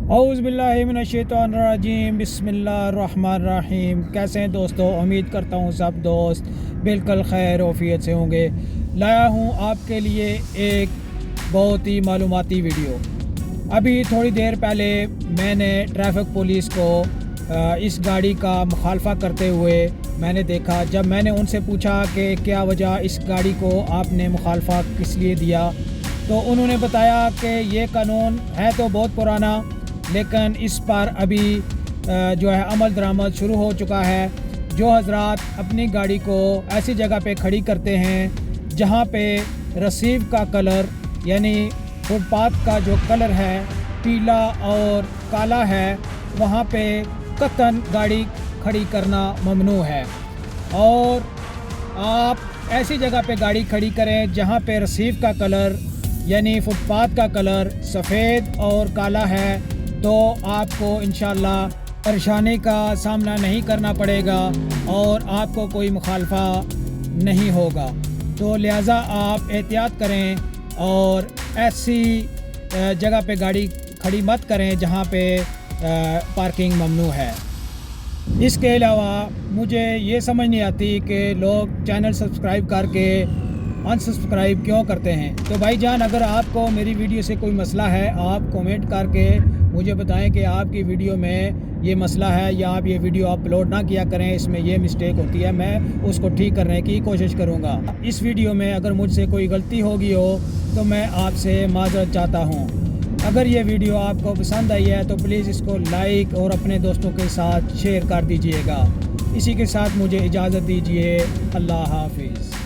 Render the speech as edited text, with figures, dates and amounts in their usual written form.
औज़ुबिल्लाहिमिनश्शैतानिर्रजीम बिस्मिल्लाहिर्रहमानिर्रहीम। कैसे हैं दोस्तों? उम्मीद करता हूँ सब दोस्त बिल्कुल खैर औफियत से होंगे। लाया हूँ आपके लिए एक बहुत ही मालूमाती वीडियो। अभी थोड़ी देर पहले मैंने ट्रैफिक पुलिस को इस गाड़ी का मुखालफा करते हुए मैंने देखा। जब मैंने उनसे पूछा कि क्या वजह इस गाड़ी को आपने मुखालफा किस लिए दिया, तो उन्होंने बताया कि ये कानून है तो बहुत पुराना, लेकिन इस पर अभी जो है अमल दरामद शुरू हो चुका है। जो हजरात अपनी गाड़ी को ऐसी जगह पे खड़ी करते हैं जहाँ पे रसीव का कलर यानी फुटपाथ का जो कलर है पीला और काला है, वहाँ पे कतन गाड़ी खड़ी करना ममनू है। और आप ऐसी जगह पे गाड़ी खड़ी करें जहाँ पे रसीव का कलर यानी फुटपाथ का कलर सफ़ेद और काला है, तो आपको इंशाल्लाह परेशानी का सामना नहीं करना पड़ेगा और आपको कोई मुखालफा नहीं होगा। तो लिहाजा आप एहतियात करें और ऐसी जगह पे गाड़ी खड़ी मत करें जहाँ पे पार्किंग ममनू है। इसके अलावा मुझे ये समझ नहीं आती कि लोग चैनल सब्सक्राइब करके अनसब्सक्राइब क्यों करते हैं। तो भाईजान, अगर आपको मेरी वीडियो से कोई मसला है, आप कमेंट करके मुझे बताएं कि आपकी वीडियो में ये मसला है या आप ये वीडियो अपलोड ना किया करें, इसमें ये मिस्टेक होती है, मैं उसको ठीक करने की कोशिश करूँगा। इस वीडियो में अगर मुझसे कोई गलती होगी हो तो मैं आपसे माज़रत चाहता हूँ। अगर ये वीडियो आपको पसंद आई है तो प्लीज़ इसको लाइक और अपने दोस्तों के साथ शेयर कर दीजिएगा। इसी के साथ मुझे इजाज़त दीजिए। अल्लाह हाफिज़।